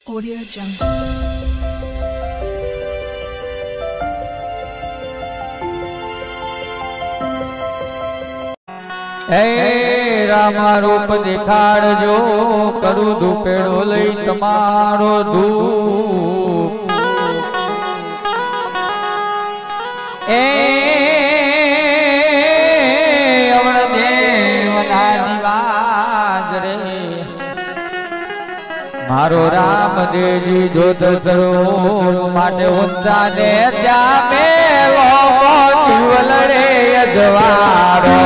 Audio Jungle. હે રામા રૂપ દેખાડજો કરું ધૂપેડો લઈ તમારો ધૂપ એ અવળ દેવના નિવાસ રે મારો રામદેવજી જોત કરો માટે ઊંચા ને ત્યાં મેલો લડે અજવાળો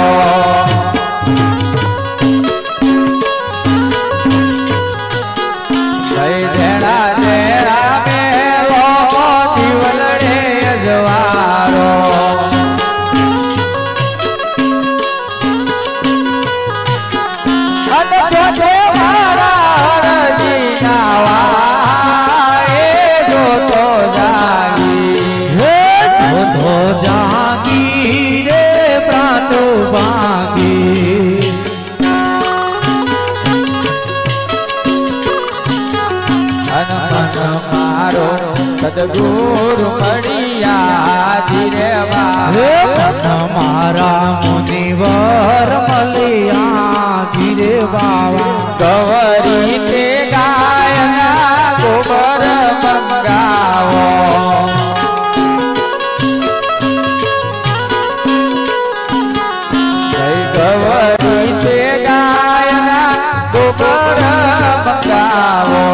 સદગુરુ મળ્યા ધીરે મારા મુનિવર મળ્યા ધીરે બાવા ગવરી તે ગાયના ગોબર મંગાવો ગવરી તે ગાયના ગોબર મંગાવો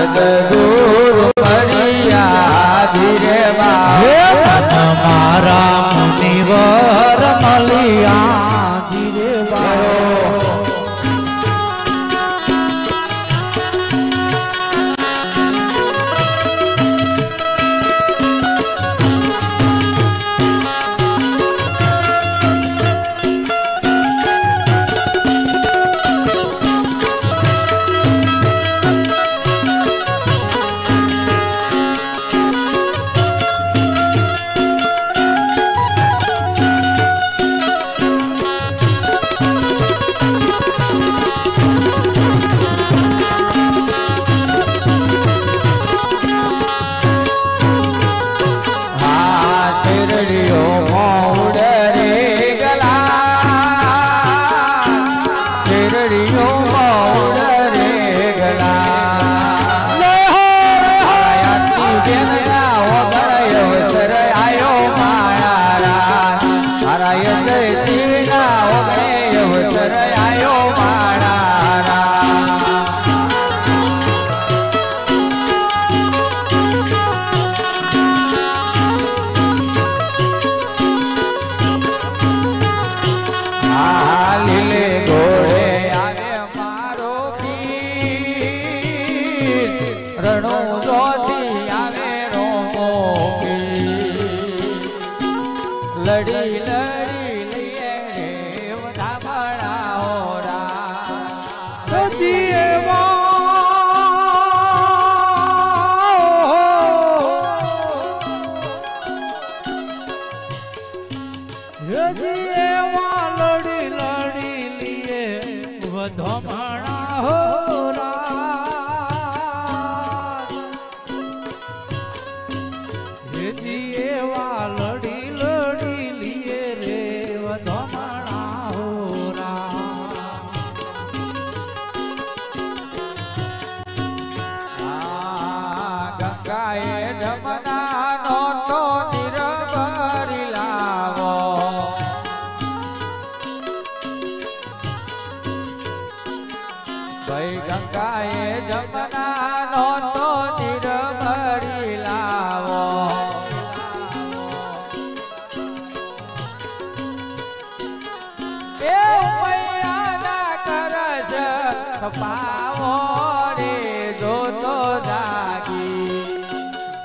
સદગુરુ મળ્યા ધીરે મારા મુનિવર મળ્યા ધીરે લડી લડી લઈએ બધા બનાવો રા લડી લડી લીએ બધા બનાવો ગંગાએ જમના નો તો નિરભરી લાવો એ મૈયાના કરજ પાવો રે જોતો જાગી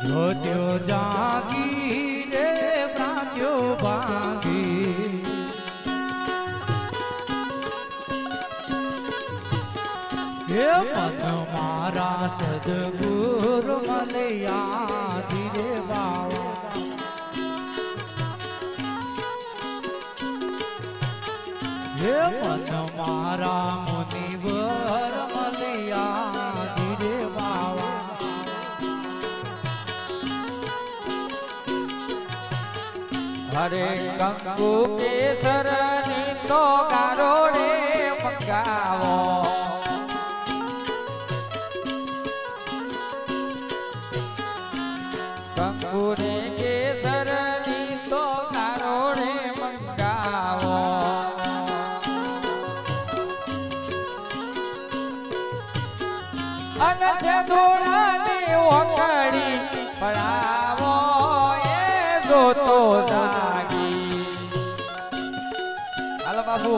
જોત્યો જાગી રે પ્રાત્યો ભાગી હે મન મારા સદગુરુ મળ્યા ધીરે બાવા હે મન મારા મુનિવર મળ્યા ધીરે બાવા હરે કંકુ કેસર ની તો ગારો રે મંગાવો કંકુ રે કેસર ની તો ગારો રે મંગાવો અને છે ધોળાની ઓકડી પડાવો એ જોતો જાગી હાલો બાબુ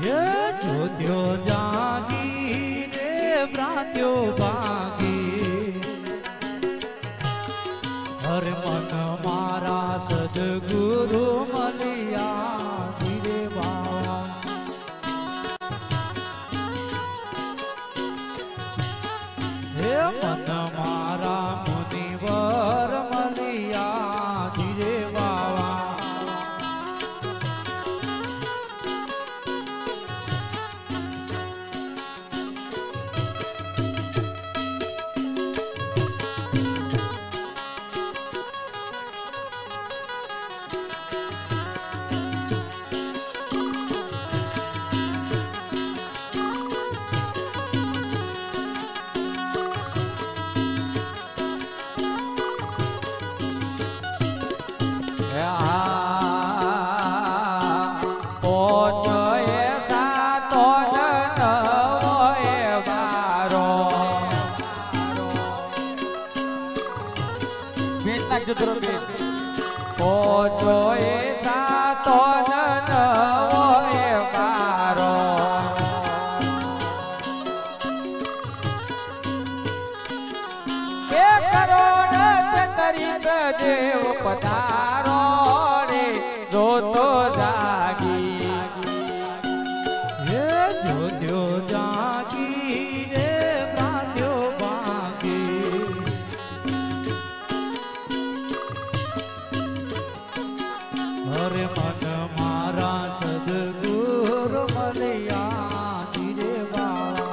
હે જોત્યો જાગી રે ભ્રાત્યો ભાગી હર મન મારા સદગુરુ મળ્યા ધીરે બાવા હે મન મારા મુનિવર મળ્યા ધીરે બાવા દેવ પધારો રે જોતો જાગી હે જોત્યો જાગી રે ભ્રાત્યો ભાગી હરે મન મારા સદગુરુ મળ્યા ધીરે બાવા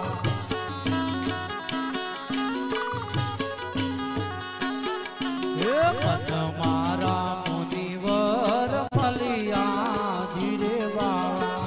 હે મન મારા મુનિવર મળ્યા ધીરે બાવા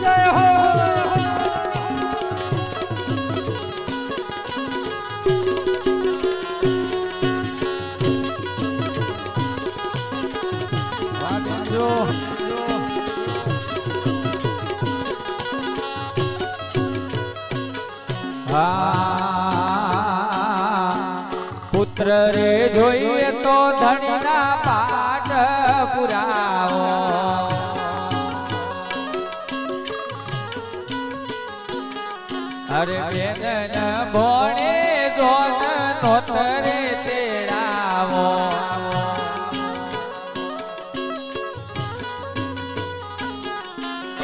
જય હો પુત્ર રે જોઈએ તો ધણીના પાઠ પુરાવો અરે બેન ભોણે જોન નોતરે તેડાવો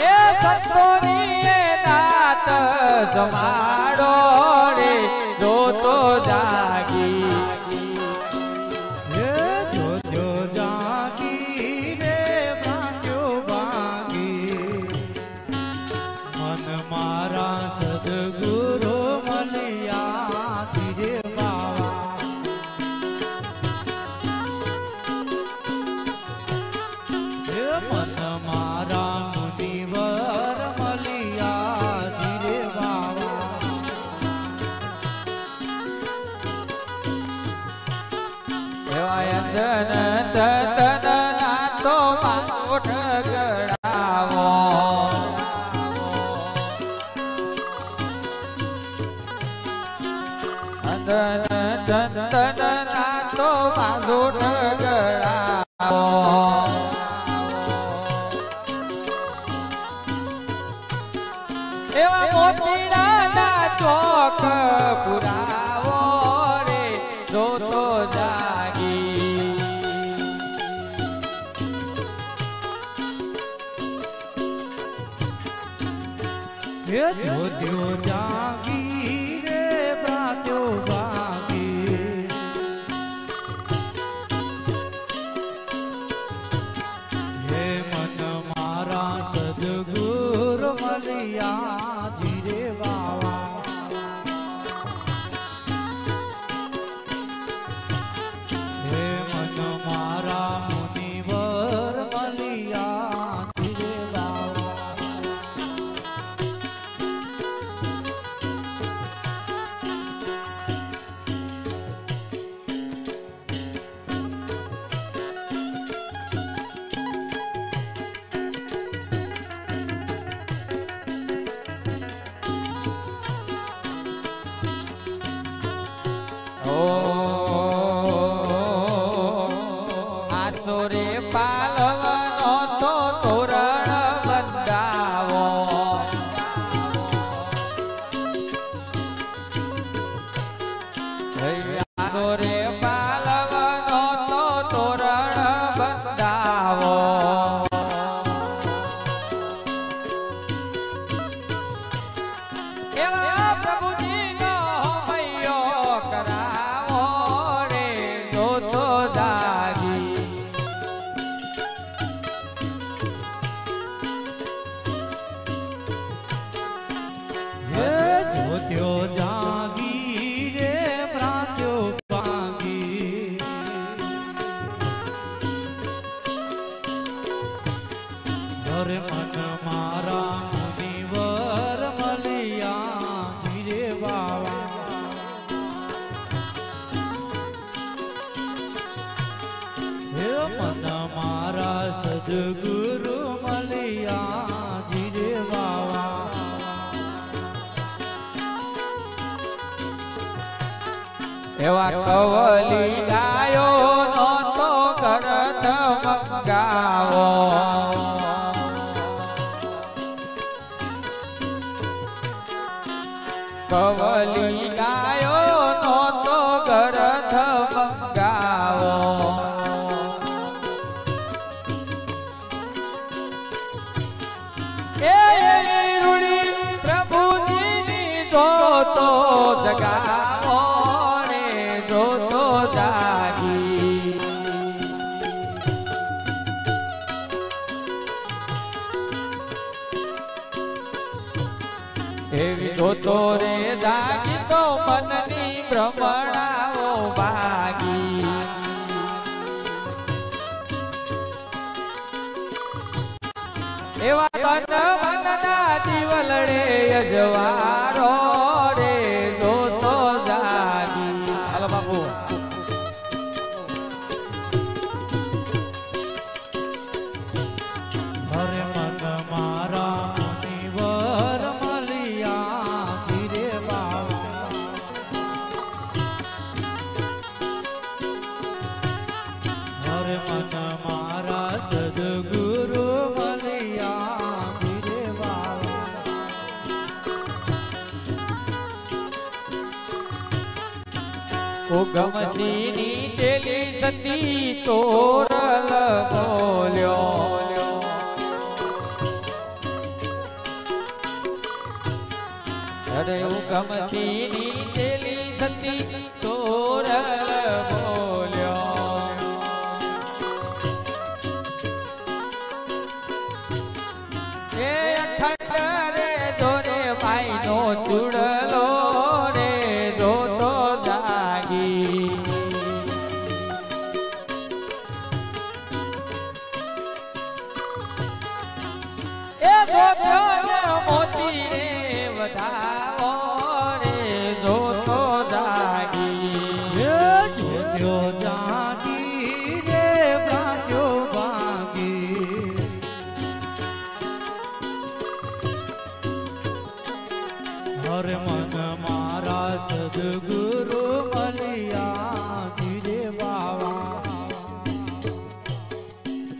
એ સંતોની નાત જમાડો રે જોતો જાગી હે જોત્યો જાગી રે ભ્રાત્યો ભાગી મન મારા સદગુરુ મળ્યા ધીરે બાવા હે મન મારા મુનિવર મળ્યા ધીરે બાવા અંજન તન નાતો માઠ ગળાવો ચંદન ચંદન ના તો માધુટ ગળાવો એવા મોતીડા ના ચોક પુરાવો રે જોતો જાગી હે જોત્યો જાગી રે પ્રાત્યો ભાગી હે મન મારા સદગુરુ મળ્યા ધીરે બાવા હે મન મારા મુનિવર મળ્યા ધીરે બાવા આસોરે પાલવનો તો તોરણ બંધાવો આસોરે પાલવનો તો તોરણ બંધાવો એવા પ્રભુજીનો હૈયો કરાવો રે જોતો જાગી હે જોત્યો જાગી રે પ્રાત્યો ભાગી હરે મન મારા મુનિવર મળ્યા ધીરે બાવા હે મન મારા સદગુરુ મળ્યા ધીરે બાવા એવા કવલી ગાયો નો તો કરત મંગાવો કવલી ગાયો નો તો કરત મંગાવો એ રૂડી પ્રભુજીની જોતો જગાવો રે જોતો જાગી એવી જોતો રે જાગી તો મનની ભ્રમણાઓ ભાગી એવા તન મનના જીવલડે અજવારો રે જોતો જાગી હાલો બાપુ હરે મન મારા મુનિવર મળ્યા ધીરે બાવા હરે મન મારા સદગુરુ મળ્યા ધીરે બાવા ઉગમસિંહની તેલી સતી તોરલ બોલ્યો અરે ઉગમસિંહની તેલી સતી તોરલ બોલ્યો એ અખંડ રે જોરે માઈનો ચૂડલો રે જોતો જાગી એ જોતો મોતી રે વધાવો રે જોતો જાગી હે જોત્યો જાગી રે પ્રાત્યો ભાગી હરે મન મારા મારા સદગુરુ મળ્યા ધીરે બાવા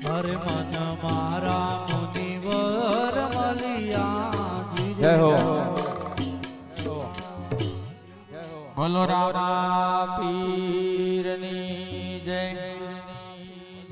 હરે મન મારા મુનિવર મળ્યા જય હો ધીરે બોલો રામા પીરની